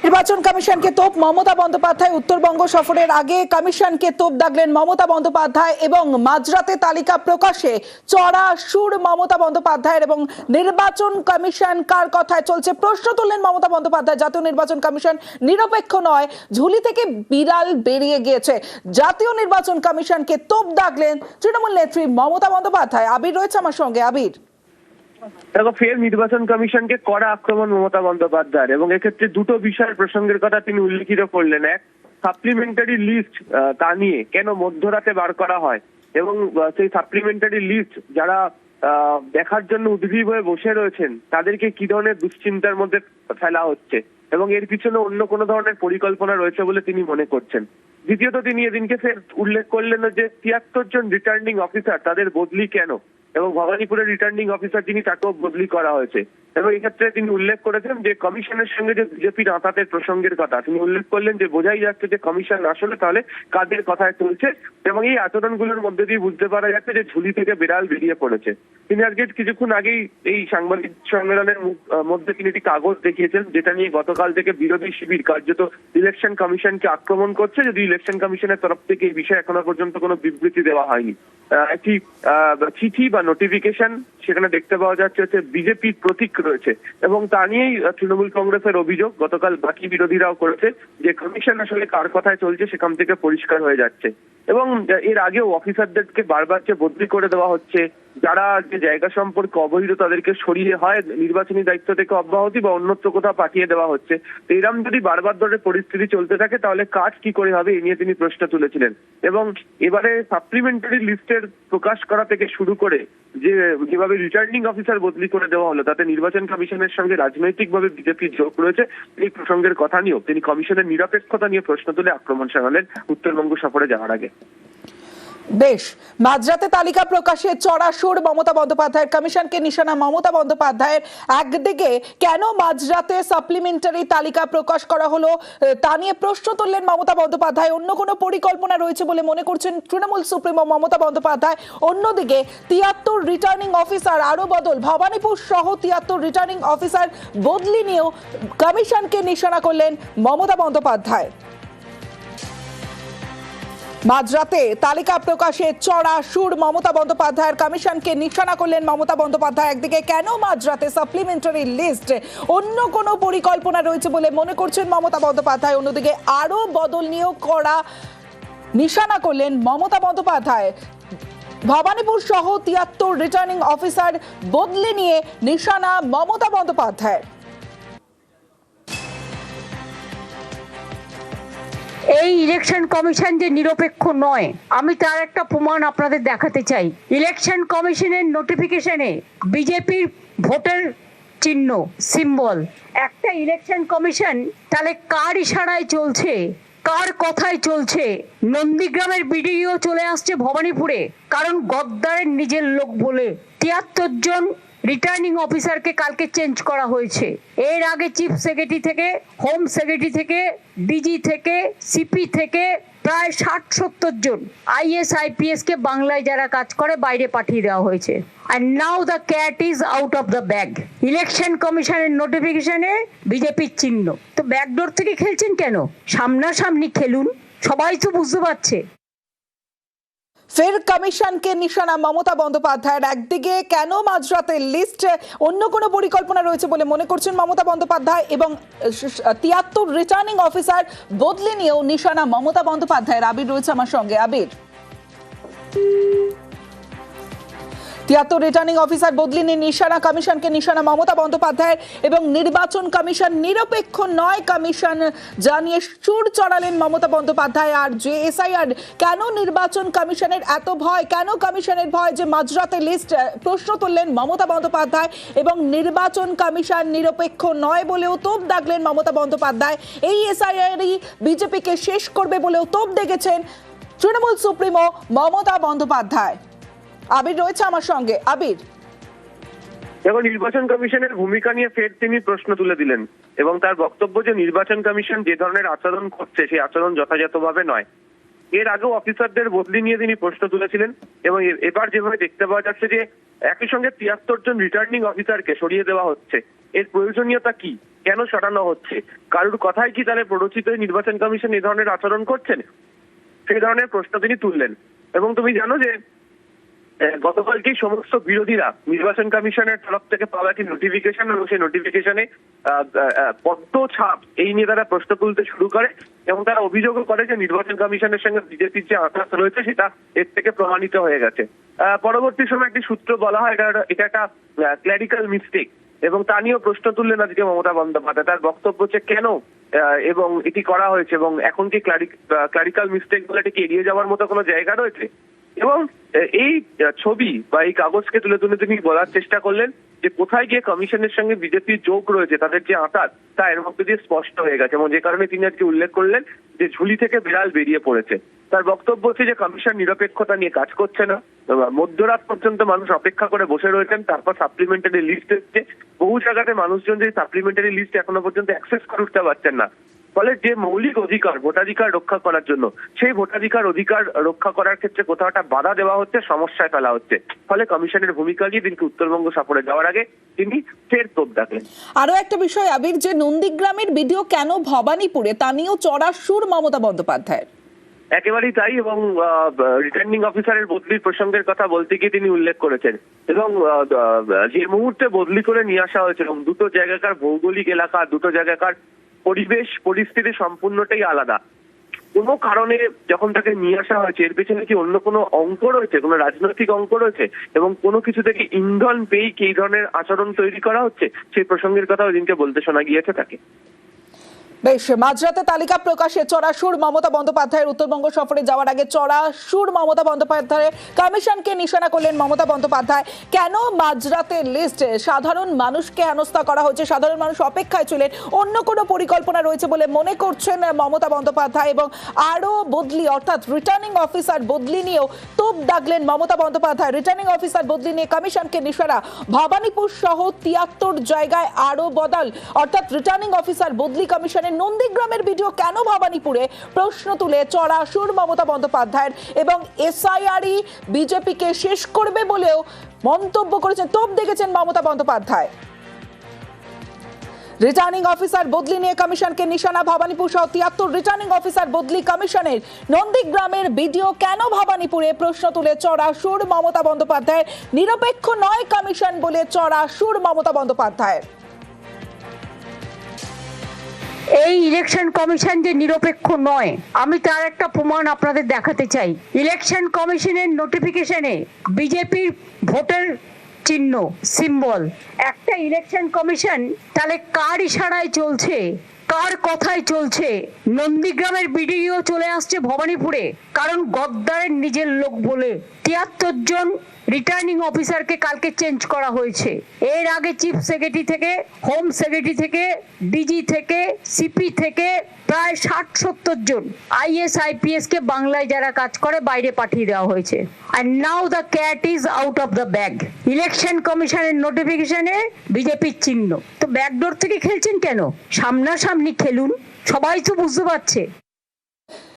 নির্বাচন কমিশনকে তোপ মমতা বন্দ্যোপাধ্যায়। উত্তরবঙ্গ সফরের আগে কমিশনকে তোপ দাগলেন মমতা বন্দ্যোপাধ্যায় এবং মাঝরাতে তালিকা প্রকাশে চড়া সুর মমতা বন্দ্যোপাধ্যায়ের। এবং নির্বাচন কমিশন কার কথায় চলছে প্রশ্ন তুললেন মমতা বন্দ্যোপাধ্যায়। জাতীয় নির্বাচন কমিশন নিরপেক্ষ নয়, ঝুলি থেকে বিড়াল বেরিয়ে গিয়েছে। জাতীয় নির্বাচন কমিশনকে তোপ দাগলেন তৃণমূল নেত্রী মমতা বন্দ্যোপাধ্যায়। আবির রয়েছে আমার সঙ্গে। আবির, দেখো, ফের নির্বাচন কমিশনকে কড়া আক্রমণ মমতা বন্দ্যোপাধ্যায়, এবং এক্ষেত্রে দুটো বিষয়ের প্রসঙ্গের কথা তিনি উল্লেখিত করলেন। এক, সাপ্লিমেন্টারি লিস্ট তা নিয়ে কেন মধ্যরাতে বার করা হয়, এবং সেই সাপ্লিমেন্টারি লিস্ট যারা দেখার জন্য উদ্গ্রীব হয়ে বসে রয়েছেন তাদেরকে কি ধরনের দুশ্চিন্তার মধ্যে ফেলা হচ্ছে, এবং এর পিছনে অন্য কোনো ধরনের পরিকল্পনা রয়েছে বলে তিনি মনে করছেন। দ্বিতীয়ত, তিনি এদিনকে ফের উল্লেখ করলেন যে ৭৩ জন রিটার্নিং অফিসার তাদের বদলি কেন, এবং ভবানীপুরের রিটার্নিং অফিসার যিনি তাকেও বদলি করা হয়েছে। এবং এক্ষেত্রে তিনি উল্লেখ করেছেন যে কমিশনের সঙ্গে যে বিজেপির আঁতাতের প্রসঙ্গের কথা তিনি উল্লেখ করলেন যে বোঝাই যাচ্ছে যে কমিশন আসলে তাহলে কাদের কথায় চলছে, এবং এই আচরণগুলোর মধ্যে দিয়ে বুঝতে পারা যাচ্ছে যে ঝুলি থেকে বিড়াল বেরিয়ে পড়েছে। তিনি আজকে কিছুক্ষণ আগেই এই সাংবাদিক সম্মেলনের মধ্যে তিনি একটি কাগজ দেখিয়েছেন যেটা নিয়ে গতকাল থেকে বিরোধী শিবির কার্যত ইলেকশন কমিশনকে আক্রমণ করছে, যদি ইলেকশন কমিশনের তরফ থেকে এই বিষয়ে এখনো পর্যন্ত কোনো বিবৃতি দেওয়া হয়নি। একটি চিঠি বা নোটিফিকেশন সেখানে দেখতে পাওয়া যাচ্ছে বিজেপির প্রতীক রয়েছে, এবং তা নিয়েই তৃণমূল কংগ্রেসের অভিযোগ গতকাল বাকি বিরোধীরাও করেছে যে কমিশন আসলে কার কথায় চলছে সেখান থেকে পরিষ্কার হয়ে যাচ্ছে। এবং এর আগেও অফিসারদেরকে বারবার যে বদলি করে দেওয়া হচ্ছে, যারা যে জায়গা সম্পর্কে অবহিত তাদেরকে সরিয়ে হয় নির্বাচনী দায়িত্ব থেকে অব্যাহতি বা অন্যত্র কোথাও পাঠিয়ে দেওয়া হচ্ছে। তো এরকম যদি বারবার ধরে পরিস্থিতি চলতে থাকে তাহলে কাজ কি করে হবে, এ নিয়ে তিনি প্রশ্ন তুলেছিলেন। এবং এবারে সাপ্লিমেন্টারি লিস্টের প্রকাশ করা থেকে শুরু করে যেভাবে রিটার্নিং অফিসার বদলি করে দেওয়া হলো তাতে নির্বাচন কমিশনের সঙ্গে রাজনৈতিকভাবে বিজেপির যোগ রয়েছে, এই প্রসঙ্গের কথা নিয়েও তিনি কমিশনের নিরপেক্ষতা নিয়ে প্রশ্ন তুলে আক্রমণ শানালেন উত্তরবঙ্গ সফরে যাওয়ার আগে। বেশ, মাঝরাতে তালিকা প্রকাশে চড়া সুর মমতা বন্দ্যোপাধ্যায়ের। কমিশনকে নিশানা মমতা বন্দ্যোপাধ্যায়ের। একদিকে কেন মাঝরাতে সাপ্লিমেন্টারি তালিকা প্রকাশ করা হলো তা নিয়ে প্রশ্ন তুললেন মমতা বন্দ্যোপাধ্যায়। অন্য কোনো পরিকল্পনা রয়েছে বলে মনে করছেন তৃণমূল সুপ্রিমো মমতা বন্দ্যোপাধ্যায়। অন্যদিকে ৭৩ রিটার্নিং অফিসার আরো বদল, ভবানীপুর সহ ৭৩ রিটার্নিং অফিসার বদলি নিয়েও কমিশনকে নিশানা করলেন মমতা বন্দ্যোপাধ্যায়। মাঝরাতে তালিকা প্রকাশে চড়া সুর মমতা বন্দ্যোপাধ্যায়ের। কমিশনকে নিশানা করলেন মমতা বন্দ্যোপাধ্যায়। একদিকে কেন মাঝরাতে সাপ্লিমেন্টারি লিস্ট, অন্য কোনো পরিকল্পনা রয়েছে বলে মনে করছেন মমতা বন্দ্যোপাধ্যায়। অন্যদিকে আরো বদল নিয়েও কড়া নিশানা করলেন মমতা বন্দ্যোপাধ্যায়। ভবানীপুর সহ ৭৩ রিটার্নিং অফিসার বদলি নিয়ে নিশানা মমতা বন্দ্যোপাধ্যায়। এই ইলেকশন কমিশন যে নিরপেক্ষ নয় আমি তার একটা প্রমাণ আপনাদের দেখাতে চাই। ইলেকশন কমিশনের নোটিফিকেশনে বিজেপির ভোটের চিহ্ন সিম্বল। একটা ইলেকশন কমিশন তাহলে কার ইশারায় চলছে, কার কথায় চলছে? নন্দীগ্রামের বিডিও চলে আসছে ভবানীপুরে, কারণ গদ্দারের নিজের লোক বলে ৭৩ জন রিটার্নিং অফিসারকে কালকে চেঞ্জ করা হয়েছে। এর আগে চিফ সেক্রেটারি থেকে, হোম সেক্রেটারি থেকে, ডিজি থেকে, সিপি থেকে প্রায় ৬০-৭০ জন আইএস আইপিএস কে বাংলায় যারা কাজ করে বাইরে পাঠিয়ে দেওয়া হয়েছে। And now the cat is out of the bag. Election কমিশনের নোটিফিকেশনে বিজেপির চিহ্ন। তো ব্যাকডোর থেকে খেলছেন কেন? সামনাসামনি খেলুন, সবাই তো বুঝতে পারছে। ফের কমিশনকে নিশানা মমতা বন্দ্যোপাধ্যায়ের। একদিকে কেন মাঝরাতে লিস্ট, অন্য কোনো পরিকল্পনা রয়েছে বলে মনে করছেন মমতা বন্দ্যোপাধ্যায়, এবং ৭৩ রিটার্নিং অফিসার বদলে নিয়েও নিশানা মমতা বন্দ্যোপাধ্যায়ের। আবির রয়েছে আমার সঙ্গে। আবির, ৭৩ রিটার্নিং অফিসার বদলি নিয়ে নিশানা কমিশনকে নিশানা মমতা বন্দ্যোপাধ্যায়ের। এবং নির্বাচন কমিশন নিরপেক্ষ নয় কমিশন জানিয়ে সুর চড়ালেন মমতা বন্দ্যোপাধ্যায়। আর যে এসআইআর, কেন নির্বাচন কমিশনের এত ভয়, কেন কমিশনের ভয় যে মাঝরাতে লিস্ট, প্রশ্ন তুললেন মমতা বন্দ্যোপাধ্যায়। এবং নির্বাচন কমিশন নিরপেক্ষ নয় বলেও তোপ দাগলেন মমতা বন্দ্যোপাধ্যায়। এই এসআইআরই বিজেপিকে শেষ করবে বলেও তোপ দেখেছেন তৃণমূল সুপ্রিমো মমতা বন্দ্যোপাধ্যায়। আবির রয়েছে আমার সঙ্গে। আবির, দেখো, নির্বাচন কমিশনের ভূমিকা নিয়ে ফের তিনি প্রশ্ন তুলে দিলেন, এবং তার বক্তব্য যে নির্বাচন কমিশন যে ধরনের আচরণ করছে সেই আচরণ যথাযথভাবে নয়। এর আগেও অফিসারদের বদলি নিয়ে তিনি প্রশ্ন তুলেছিলেন, এবং এবার যেভাবে দেখতে পাওয়া যাচ্ছে যে একই সঙ্গে ৭৩ জন রিটার্নিং অফিসারকে সরিয়ে দেওয়া হচ্ছে, এর প্রয়োজনীয়তা কি? কেন সরানো হচ্ছে, কারোর কথাই কি তাহলে প্ররোচিত হয়ে নির্বাচন কমিশন এই ধরনের আচরণ করছেন, সেই ধরনের প্রশ্ন তিনি তুললেন। এবং তুমি জানো যে গতকালকেই সমস্ত বিরোধীরা নির্বাচন কমিশনের তরফ থেকে পাওয়া একটি নোটিফিকেশন এবং সেই নোটিফিকেশনে পদ্ম ছাপ এই নিয়ে তারা প্রশ্ন তুলতে শুরু করে এবং তারা অভিযোগও করে যে নির্বাচন কমিশনের সঙ্গে বিজেপির যে আঘাত রয়েছে সেটা এর থেকে প্রমাণিত হয়ে গেছে। পরবর্তী সময় একটি সূত্র বলা হয় এটা একটা ক্ল্যারিক্যাল মিস্টেক এবং তা নিয়েও প্রশ্ন তুললেন আজকে মমতা বন্দ্যোপাধ্যায়। তার বক্তব্য হচ্ছে কেন এবং এটি করা হয়েছে এবং এখন কি ক্ল্যারিক্যাল মিস্টেক বলে এটিকে এড়িয়ে যাওয়ার মতো কোনো জায়গা রয়েছে। এবং এই ছবি বা এই কাগজকে তুলে তুলে তিনি বলার চেষ্টা করলেন যে কোথায় গিয়ে কমিশনের সঙ্গে বিজেপির যোগ রয়েছে, তাদের যে আঁতাত তা এর মধ্যে দিয়ে স্পষ্ট হয়ে গেছে এবং যে কারণে তিনি আজকে উল্লেখ করলেন যে ঝুলি থেকে বিড়াল বেরিয়ে পড়েছে। তার বক্তব্য হচ্ছে যে কমিশন নিরপেক্ষতা নিয়ে কাজ করছে না, মধ্যরাত পর্যন্ত মানুষ অপেক্ষা করে বসে রয়েছেন, তারপর সাপ্লিমেন্টারি লিস্ট এসছে। বহু জায়গাতে মানুষজন যে সাপ্লিমেন্টারি লিস্ট এখনো পর্যন্ত অ্যাক্সেস করে উঠতে পারছেন না, ফলে যে মৌলিক অধিকার ভোটাধিকার রক্ষা করার জন্য সেই ভোটাধিকার রক্ষা করার ক্ষেত্রে কোথাও একটা বাধা দেওয়া হচ্ছে, সমস্যায় ফেলা হচ্ছে। ফলে কমিশনের ভূমিকা নিয়ে দিনকে উত্তরবঙ্গ সফরে যাওয়ার আগে তিনি ফের তোপ ডাকলেন। আরো একটা বিষয় আবির, যে নন্দীগ্রামের ভিডিও কেন ভবানীপুরে তা নিয়েও চড়া সুর মমতা বন্দ্যোপাধ্যায়ের। একেবারেই তাই এবং রিটার্নিং অফিসারের বদলির প্রসঙ্গের কথা বলতে গিয়ে তিনি উল্লেখ করেছেন এবং যে মুহূর্তে বদলি করে নিয়ে আসা হয়েছে এবং দুটো জায়গাকার ভৌগোলিক এলাকা, দুটো জায়গাকার পরিবেশ পরিস্থিতি সম্পূর্ণটাই আলাদা। কোনো কারণে যখন তাকে নিয়ে আসা হয়েছে এর পেছনে কি অন্য কোনো অঙ্ক রয়েছে, কোনো রাজনৈতিক অঙ্ক রয়েছে এবং কোনো কিছু থেকে ইন্ধন পেয়েই কি এই ধরনের আচরণ তৈরি করা হচ্ছে, সেই প্রসঙ্গের কথা ওই দিনকে বলতে শোনা গিয়েছে তাকে। বেশ, মাঝরাতে তালিকা প্রকাশে চড়া সুর মমতা বন্দ্যোপাধ্যায়ের। উত্তরবঙ্গ সফরে যাওয়ার আগে চড়া সুর মমতা বন্দ্যোপাধ্যায়ের, কমিশনকে নিশানা করলেন মমতা বন্দ্যোপাধ্যায়। কেন মাঝরাতে লিস্টে সাধারণ মানুষকে হেনস্থা করা হচ্ছে, সাধারণ মানুষ অপেক্ষায় ছিলেন, অন্য কোনো পরিকল্পনা রয়েছে বলে মনে করছেন মমতা বন্দ্যোপাধ্যায়। এবং আরো বদলি অর্থাৎ রিটার্নিং অফিসার বদলি নিয়েও তোপ দাগলেন মমতা বন্দ্যোপাধ্যায়। রিটার্নিং অফিসার বদলি নিয়ে কমিশনকে নিশানা, ভবানীপুর সহ ৭৩ জায়গায় আরো বদল, অর্থাৎ রিটার্নিং অফিসার বদলি কমিশনের। নন্দীগ্রামের ভিডিও কেন ভবানীপুরে প্রশ্ন তুলে চড়া সুর মমতা বন্দ্যোপাধ্যায়ের এবং এসআইআরই বিজেপিকে শেষ করবে বলেও মন্তব্য করেছেন, তোপ দেখেছেন মমতা বন্দ্যোপাধ্যায়। রিটার্নিং অফিসার বদলি নিয়ে কমিশনকে নিশানা, ভবানীপুর সহ ৭৩ রিটার্নিং অফিসার বদলি কমিশনের। নন্দীগ্রামের ভিডিও কেন ভবানীপুরে প্রশ্ন তুলে চড়া সুর মমতা বন্দ্যোপাধ্যায়ের। নিরপেক্ষ নয় কমিশন বলে চড়া সুর মমতা বন্দ্যোপাধ্যায়ের। এই ইলেকশন কমিশন যে নিরপেক্ষ নয় আমি তার একটা প্রমাণ আপনাদের দেখাতে চাই। ইলেকশন কমিশনের নোটিফিকেশনে বিজেপির ভোটার চিহ্ন সিম্বল, একটা ইলেকশন কমিশন তাহলে কার ইশারায় চলছে, কার কথায় চলছে? নন্দীগ্রামের ভিডিও চলে আসছে ভবানীপুরে, কারণ গদ্দারের নিজের লোক বলে ৭৩ জন রিটার্নিং অফিসারকে কালকে চেঞ্জ করা হয়েছে। এর আগে চিফ সেক্রেটারি থেকে, হোম সেক্রেটারি থেকে, ডিজি থেকে, সিপি থেকে প্রায় ৬০-৭০ জন আইএস আইপিএস কে বাংলায় যারা কাজ করে বাইরে পাঠিয়ে দেওয়া হয়েছে। আর now the cat is out of the bag. Election কমিশনের নোটিফিকেশনে বিজেপির চিহ্ন, তো ব্যাকডোর থেকে খেলছেন কেন? সামনাসামনি খেলুন, সবাই তো বুঝতে পারছে।